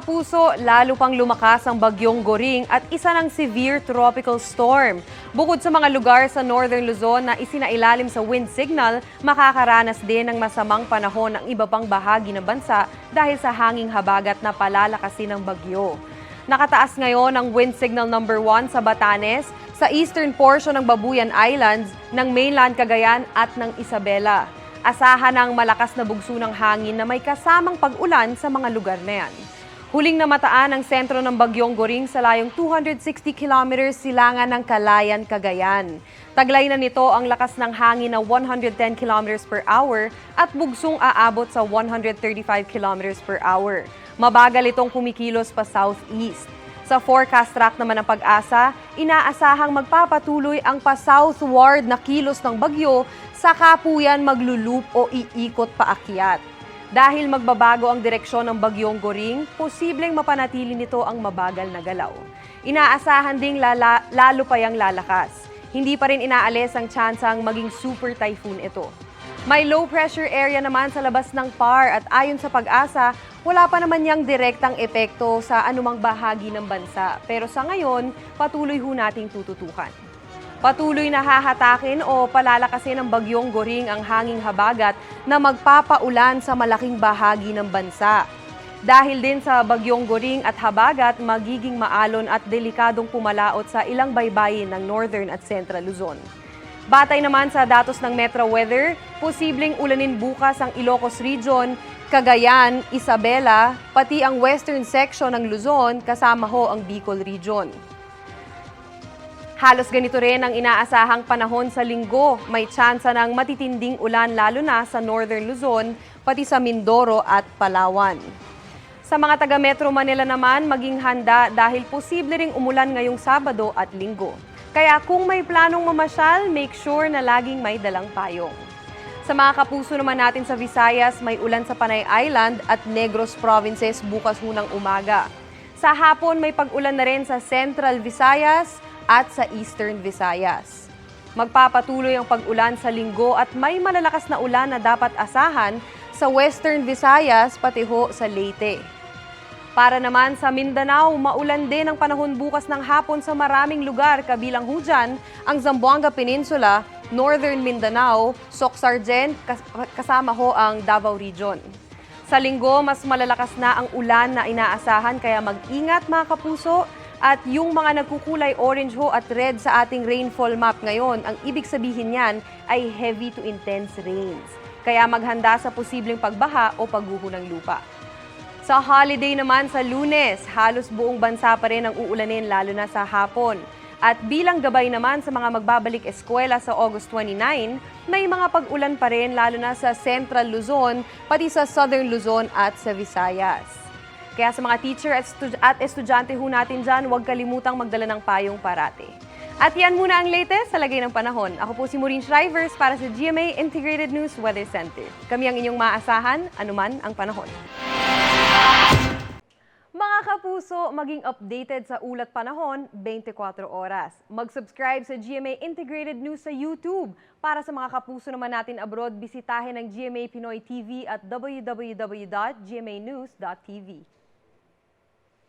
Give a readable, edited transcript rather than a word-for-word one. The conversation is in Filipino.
kapuso, lalo pang lumakas ang bagyong Goring at isa ng severe tropical storm. Bukod sa mga lugar sa Northern Luzon na isinailalim sa wind signal, makakaranas din ng masamang panahon ang iba pang bahagi ng bansa dahil sa hanging habagat na palalakasin ng bagyo. Nakataas ngayon ang wind signal number 1 sa Batanes, sa eastern portion ng Babuyan Islands, ng mainland Cagayan at ng Isabela. Asahan ang malakas na bugso ng hangin na may kasamang pag-ulan sa mga lugar na yan. Huling namataan ang sentro ng bagyong Goring sa layong 260 kilometers silangan ng Calayan, Cagayan. Taglay na nito ang lakas ng hangin na 110 kilometers per hour at bugsong aabot sa 135 kilometers per hour. Mabagal itong kumikilos pa southeast. Sa forecast track naman ng Pag-asa, inaasahang magpapatuloy ang pa-southward na kilos ng bagyo saka po yan maglulup o iikot paakyat. Dahil magbabago ang direksyon ng bagyong Goring, posibleng mapanatili nito ang mabagal na galaw. Inaasahan ding lalo pa yang lalakas. Hindi pa rin inaalis ang tsansang maging super typhoon ito. May low pressure area naman sa labas ng PAR at ayon sa Pag-asa, wala pa naman yang direktang epekto sa anumang bahagi ng bansa. Pero sa ngayon, patuloy ho nating tututukan. Patuloy na hahatakin o palalakasin ng bagyong Goring ang hanging habagat na magpapaulan sa malaking bahagi ng bansa. Dahil din sa bagyong Goring at habagat, magiging maalon at delikadong pumalaot sa ilang baybayin ng Northern at Central Luzon. Batay naman sa datos ng Metro Weather, posibleng ulanin bukas ang Ilocos Region, Cagayan, Isabela, pati ang western section ng Luzon, kasama ho ang Bicol Region. Halos ganito rin ang inaasahang panahon sa linggo. May tsansa ng matitinding ulan lalo na sa Northern Luzon, pati sa Mindoro at Palawan. Sa mga taga Metro Manila naman, maging handa dahil posible ring umulan ngayong Sabado at Linggo. Kaya kung may planong mamasyal, make sure na laging may dalang payong. Sa mga kapuso naman natin sa Visayas, may ulan sa Panay Island at Negros Provinces bukas hunang umaga. Sa hapon, may pag-ulan na rin sa Central Visayas at sa Eastern Visayas. Magpapatuloy ang pag-ulan sa linggo at may malalakas na ulan na dapat asahan sa Western Visayas pati ho sa Leyte. Para naman sa Mindanao, maulan din ang panahon bukas ng hapon sa maraming lugar, kabilang ho dyan ang Zamboanga Peninsula, Northern Mindanao, Soc-Sargen, kasama ho ang Davao Region. Sa linggo, mas malalakas na ang ulan na inaasahan kaya mag-ingat mga kapuso at yung mga nagkukulay orange ho at red sa ating rainfall map ngayon, ang ibig sabihin niyan ay heavy to intense rains. Kaya maghanda sa posibleng pagbaha o pagguho ng lupa. Sa holiday naman sa Lunes, halos buong bansa pa rin ang uulanin lalo na sa hapon. At bilang gabay naman sa mga magbabalik eskwela sa August 29, may mga pag-ulan pa rin lalo na sa Central Luzon, pati sa Southern Luzon at sa Visayas. Kaya sa mga teacher at estudyante ho natin dyan, huwag kalimutang magdala ng payong parate. At yan muna ang latest sa lagay ng panahon. Ako po si Maureen Shrivers para sa GMA Integrated News Weather Center. Kami ang inyong maasahan, anuman ang panahon. Mga kapuso, maging updated sa ulat panahon 24 oras. Mag-subscribe sa GMA Integrated News sa YouTube. Para sa mga kapuso naman natin abroad, bisitahin ang GMA Pinoy TV at www.gmanews.tv.